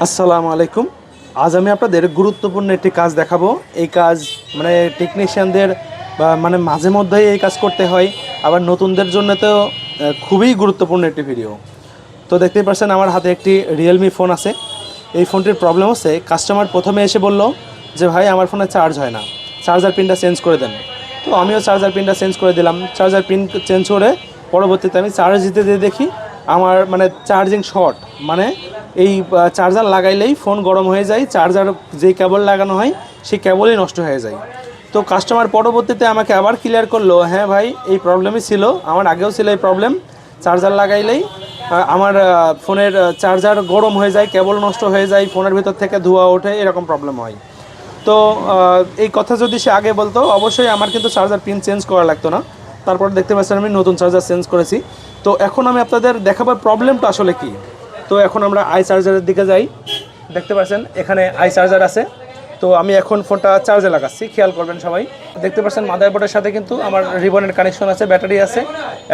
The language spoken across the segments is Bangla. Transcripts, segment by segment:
আসসালামু আলাইকুম। আজ আমি আপনাদের গুরুত্বপূর্ণ একটি কাজ দেখাবো। এই কাজ টেকনিশিয়ানদের বা মাঝে মধ্যেই এই কাজ করতে হয়, আবার নতুনদের জন্য তো খুবই গুরুত্বপূর্ণ একটি ভিডিও। তো দেখতেই পাচ্ছেন আমার হাতে একটি রিয়েলমি ফোন আছে। এই ফোনটির প্রবলেম হচ্ছে, কাস্টমার প্রথমে এসে বলল যে ভাই আমার ফোনে চার্জ হয় না, চার্জার পিনটা চেঞ্জ করে দেন। তো আমিও চার্জার পিনটা চেঞ্জ করে দিলাম। চার্জার পিন চেঞ্জ করে পরবর্তীতে আমি চার্জ দিতে দিয়ে দেখি আমার চার্জিং শর্ট, এই চার্জার লাগাইলেই ফোন গরম হয়ে যায়, চার্জার যেই কেবল লাগানো হয় সেই কেবলই নষ্ট হয়ে যায়। তো কাস্টমার পরবর্তীতে আমাকে আবার ক্লিয়ার করলো, হ্যাঁ ভাই এই প্রবলেমই ছিল, আমার আগেও ছিল এই প্রবলেম, চার্জার লাগাইলেই আমার ফোনের চার্জার গরম হয়ে যায়, কেবল নষ্ট হয়ে যায়, ফোনের ভিতর থেকে ধোঁয়া ওঠে, এরকম প্রবলেম হয়। তো এই কথা যদি সে আগে বলতো অবশ্যই আমার কিন্তু চার্জার পিন চেঞ্জ করা লাগতো না। তারপর দেখতে পাচ্ছেন আমি নতুন চার্জার চেঞ্জ করেছি। তো এখন আমি আপনাদের দেখাবো প্রবলেমটা আসলে কি। তো এখন আমরা আই চার্জারের দিকে যাই। দেখতে পাচ্ছেন এখানে আই চার্জার আছে। তো আমি এখন ফোনটা চার্জে লাগাচ্ছি, খেয়াল করবেন সবাই। দেখতে পাচ্ছেন মাদারবোর্ডের সাথে কিন্তু আমার রিবনের কানেকশন আছে, ব্যাটারি আছে,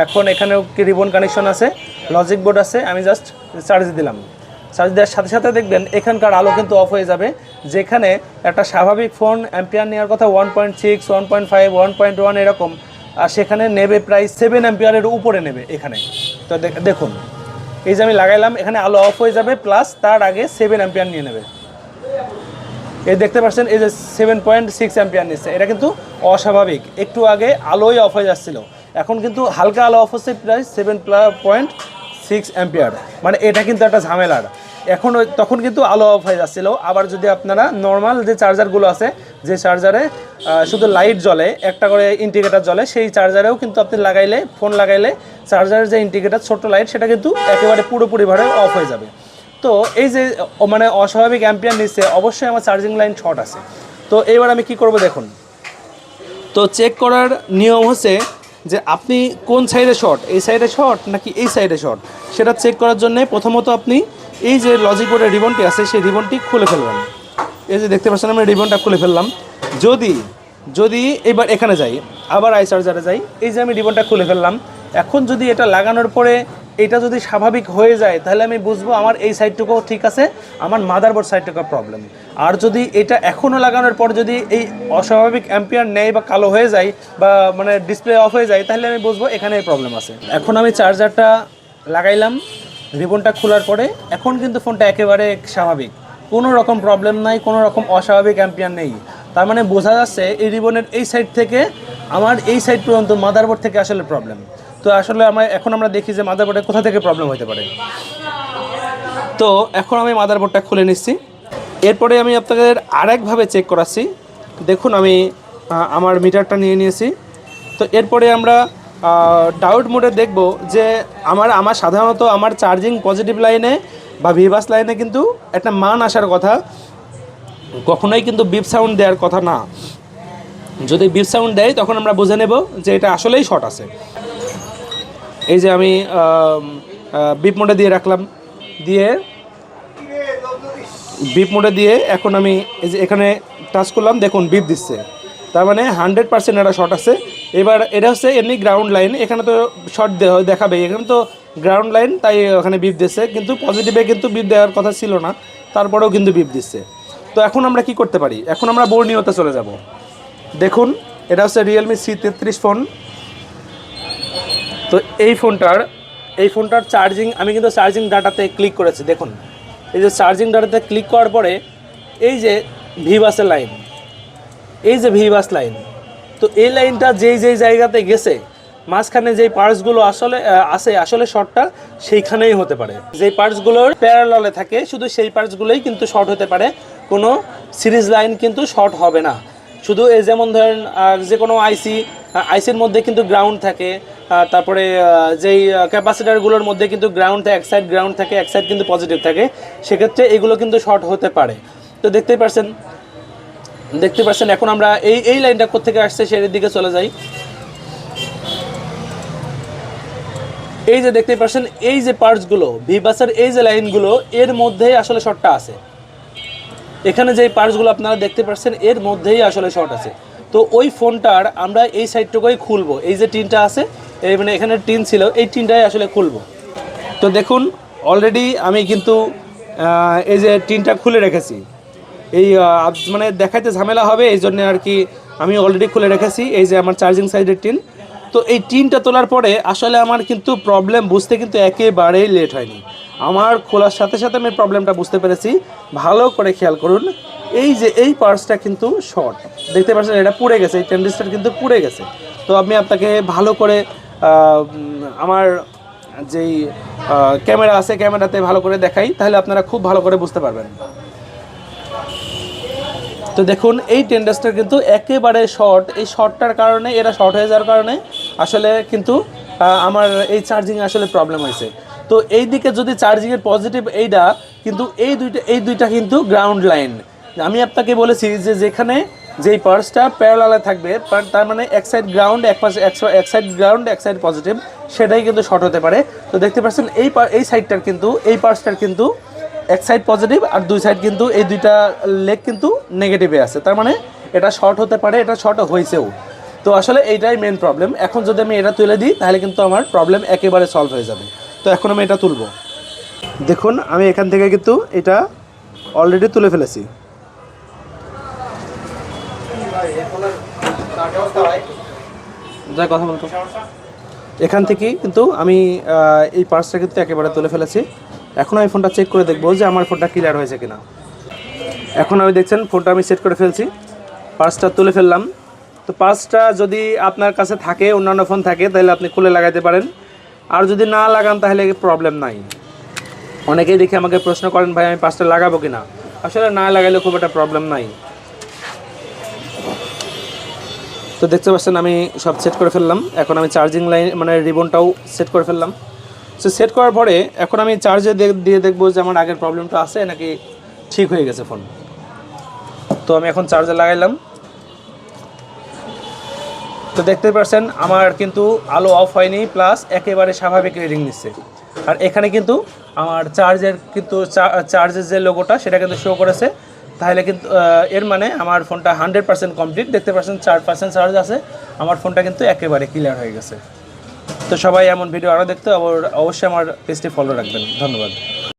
এখন এখানেও কি রিবন কানেকশন আছে, লজিক বোর্ড আছে। আমি জাস্ট চার্জ দিলাম। চার্জ দেওয়ার সাথে সাথে দেখবেন এখানকার আলো কিন্তু অফ হয়ে যাবে। যেখানে একটা স্বাভাবিক ফোন অ্যাম্পিয়ার নেওয়ার কথা 1.6, 1.5, 1.1 এরকম, আর সেখানে নেবে প্রায় 7 অ্যাম্পিয়ারের উপরে নেবে এখানে। তো দেখুন এই যে আমি লাগাইলাম, এখানে আলো অফ হয়ে যাবে, প্লাস তার আগে 7 অ্যাম্পিয়ার নিয়ে নেবে। এই দেখতে পাচ্ছেন এই যে 7.6 অ্যাম্পিয়ার নিচ্ছে, এটা কিন্তু অস্বাভাবিক। একটু আগে আলোই অফ হয়ে যাচ্ছিল, এখন কিন্তু হালকা আলো অফ হচ্ছে প্রায় 7.6 অ্যাম্পিয়ার। এটা কিন্তু একটা ঝামেলার। এখন তখন কিন্তু আলো অফ হয়ে যাচ্ছিল। আবার যদি আপনারা নর্মাল যে চার্জারগুলো আছে, যে চার্জারে শুধু লাইট জ্বলে, একটা করে ইন্ডিকেটার জ্বলে, সেই চার্জারেও কিন্তু আপনি লাগাইলে, ফোন লাগাইলে চার্জারের যে ইন্ডিকেটার ছোট্ট লাইট, সেটা কিন্তু একেবারে পুরোপুরিভাবে অফ হয়ে যাবে। তো এই যে অস্বাভাবিক অ্যাম্পিয়ার নিচ্ছে, অবশ্যই আমার চার্জিং লাইন শর্ট আছে। তো এবার আমি কি করব দেখুন। তো চেক করার নিয়ম হচ্ছে যে আপনি কোন সাইডে শর্ট, এই সাইডে শর্ট নাকি এই সাইডে শর্ট, সেটা চেক করার জন্য প্রথমত আপনি এই যে লজিক বোর্ডের রিবনটি আছে সেই রিবনটি খুলে ফেলবেন। এই যে দেখতে পাচ্ছেন আমি রিবনটা খুলে ফেললাম। যদি যদি এবার এখানে যাই, আবার আই চার্জারে যাই, এই যে আমি রিবনটা খুলে ফেললাম। এখন যদি এটা লাগানোর পরে এটা যদি স্বাভাবিক হয়ে যায়, তাহলে আমি বুঝবো আমার এই সাইডটুকুও ঠিক আছে, আমার মাদারবোর্ড সাইডটুকু প্রবলেম। আর যদি এটা এখনও লাগানোর পর যদি এই অস্বাভাবিক অ্যাম্পিয়ার নেয় বা কালো হয়ে যায় বা ডিসপ্লে অফ হয়ে যায়, তাহলে আমি বুঝবো এখানে প্রবলেম আছে। এখন আমি চার্জারটা লাগাইলাম, রিবনটা খোলার পরে এখন কিন্তু ফোনটা একেবারে স্বাভাবিক, কোনো রকম প্রবলেম নাই, কোনো রকম অস্বাভাবিক অ্যাম্পিয়ার নেই। তার বোঝা যাচ্ছে এই রিবনের এই সাইড থেকে আমার এই সাইড পর্যন্ত মাদারবোর্ড থেকে আসলে প্রবলেম। তো আসলে আমরা দেখি যে মাদারবোর্ডে কোথা থেকে প্রবলেম হতে পারে। তো এখন আমি মাদারবোর্ডটা খুলে নিচ্ছি। এরপরে আমি আপনাদের আরেকভাবে চেক করাচ্ছি। দেখুন আমি আমার মিটারটা নিয়ে নিয়েছি। তো এরপরে আমরা ডাউট মোডে দেখব যে আমার সাধারণত আমার চার্জিং পজিটিভ লাইনে বা ভিবাস লাইনে কিন্তু একটা মান আসার কথা, কখনোই কিন্তু বিপ সাউন্ড দেওয়ার কথা না। যদি বিপ সাউন্ড দেয় তখন আমরা বুঝে নেব যে এটা আসলেই শর্ট আছে। এই যে আমি বিপ মোডে দিয়ে রাখলাম, দিয়ে বিপ মোডে দিয়ে এখন আমি এই যে এখানে টাচ করলাম, দেখুন বিপ দিচ্ছে, তার 100% এটা শর্ট আছে। এবার এটা হচ্ছে এমনি গ্রাউন্ড লাইন, এখানে তো শর্ট দেখাবে, এখানে তো গ্রাউন্ড লাইন, তাই ওখানে বিপ দিচ্ছে, কিন্তু পজিটিভে কিন্তু বিপ দেওয়ার কথা ছিল না, তারপরেও কিন্তু বিপ দিচ্ছে। তো এখন আমরা কি করতে পারি, এখন আমরা বর্নিওতে চলে যাব। দেখুন এটা হচ্ছে রিয়েলমি C33 ফোন। তো এই ফোনটার চার্জিং আমি কিন্তু চার্জিং ডাটাতে ক্লিক করেছি। দেখুন এই যে চার্জিং ডাটাতে ক্লিক করার পরে এই যে ভিবাসের লাইন, এই যে ভিবাস লাইন, তো এই লাইনটা যেই জায়গাতে গেছে, মাঝখানে যেই পার্টসগুলো আসলে শর্টটা সেইখানেই হতে পারে। যেই পার্টসগুলোর প্যারালালে থাকে শুধু সেই পার্টসগুলোই কিন্তু শর্ট হতে পারে, কোনো সিরিজ লাইন কিন্তু শর্ট হবে না। শুধু এই যেমন ধরেন যে কোনো আইসির মধ্যে কিন্তু গ্রাউন্ড থাকে, তারপরে যেই ক্যাপাসিটারগুলোর মধ্যে কিন্তু গ্রাউন্ড থাকে, এক সাইড গ্রাউন্ড থাকে, এক সাইড কিন্তু পজিটিভ থাকে, সেক্ষেত্রে এগুলো কিন্তু শর্ট হতে পারে। তো দেখতে পাচ্ছেন এখন আমরা এই লাইনটা কোত্থেকে আসছে সেটার দিকে চলে যাই। এই যে দেখতে পাচ্ছেন এই যে পার্টসগুলো, ভিবাসের এই যে লাইনগুলো, এর মধ্যেই আসলে শর্টটা আছে। এখানে যে পার্টসগুলো আপনারা দেখতে পাচ্ছেন এর মধ্যেই আসলে শর্ট আছে। তো ওই ফোনটার আমরা এই সাইডটুকুই খুলবো, এই যে টিনটা আছে, এখানে টিন ছিল, এই টিনটাই আসলে খুলবো। তো দেখুন অলরেডি আমি কিন্তু এই যে টিনটা খুলে রেখেছি, এই মানে দেখাইতে ঝামেলা হবে এই জন্য আর কি আমি অলরেডি খুলে রেখেছি। এই যে আমার চার্জিং সাইডের টিন, তো এই টিনটা তোলার পরে আসলে আমার কিন্তু প্রবলেম বুঝতে কিন্তু একেবারেই লেট হয়নি। আমার খোলার সাথে সাথে আমি প্রবলেমটা বুঝতে পেরেছি। ভালো করে খেয়াল করুন, এই যে এই পার্টসটা কিন্তু শর্ট, দেখতে পাচ্ছেন এটা পুড়ে গেছে, এই টেন্ডিস্টার কিন্তু পুড়ে গেছে। তো আমি আপনাকে ভালো করে আমার যেই ক্যামেরা আছে ক্যামেরাতে ভালো করে দেখাই, তাহলে আপনারা খুব ভালো করে বুঝতে পারবেন। তো দেখুন এই টেন্ডাসটা কিন্তু একেবারে শর্ট, এই শর্টটার কারণে, এরা শর্ট হয়ে যাওয়ার কারণে আসলে কিন্তু আমার এই চার্জিংয়ে আসলে প্রবলেম হয়েছে। তো এই দিকে যদি চার্জিংয়ের পজিটিভ এইটা, কিন্তু এই দুইটা কিন্তু গ্রাউন্ড লাইন। আমি আপনাকে বলেছি যে যেখানে যেই পার্সটা প্যারালালে থাকবে, তার মানে এক সাইড গ্রাউন্ড, এক সাইড গ্রাউন্ড, এক সাইড পজিটিভ, সেটাই কিন্তু শর্ট হতে পারে। তো দেখতে পাচ্ছেন এই সাইডটার কিন্তু, এই পার্সটার কিন্তু এক সাইড পজিটিভ আর দুই সাইড কিন্তু, এই দুইটা লেগ কিন্তু নেগেটিভে আছে, তার মানে এটা শর্ট হতে পারে, এটা শর্ট হয়েছেও। তো আসলে এইটাই মেন প্রবলেম। এখন যদি আমি এটা তুলে দিই তাহলে কিন্তু আমার প্রবলেম একেবারে সলভ হয়ে যাবে। তো এখন আমি এটা তুলব। দেখুন আমি এখান থেকে কিন্তু এটা অলরেডি তুলে ফেলেছি। কথা বলতো, এখান থেকেই কিন্তু আমি এই পার্সটা কিন্তু একেবারে তুলে ফেলেছি। এখন আমি ফোনটা চেক করে দেখবো যে আমার ফোনটা ক্লিয়ার হয়েছে কিনা। এখন আমি দেখছেন ফোনটা আমি সেট করে ফেলছি, পার্সটা তুলে ফেললাম। তো পার্সটা যদি আপনার কাছে থাকে, অন্যান্য ফোন থাকে, তাহলে আপনি খুলে লাগাইতে পারেন। আর যদি না লাগান তাহলে প্রবলেম নাই। অনেকেই দেখে আমাকে প্রশ্ন করেন ভাই আমি পার্সটা লাগাবো কিনা, আসলে না লাগাইলে খুব একটা প্রবলেম নাই। তো দেখতে পাচ্ছেন আমি সব সেট করে ফেললাম। এখন আমি চার্জিং লাইন মানে রিবনটাও সেট করে ফেললাম। সো সেট করার পরে এখন আমি চার্জে দিয়ে দেখবো যে আমার আগের প্রবলেমটা আছে নাকি ঠিক হয়ে গেছে ফোন। তো আমি এখন চার্জে লাগাইলাম। তো দেখতে পাচ্ছেন আমার কিন্তু আলো অফ হয়নি, প্লাস একেবারে স্বাভাবিক রিডিং নিচ্ছে। আর এখানে কিন্তু আমার চার্জের যে লোগোটা সেটা কিন্তু শো করেছে। তাহলে কিন্তু এর মানে আমার ফোনটা 100% কমপ্লিট। দেখতে পাচ্ছেন 4% চার্জ আছে, আমার ফোনটা কিন্তু একেবারে ক্লিয়ার হয়ে গেছে। তো সবাই এমন ভিডিও আরও দেখতে অবশ্যই আমার পেজটি ফলো রাখবেন। ধন্যবাদ।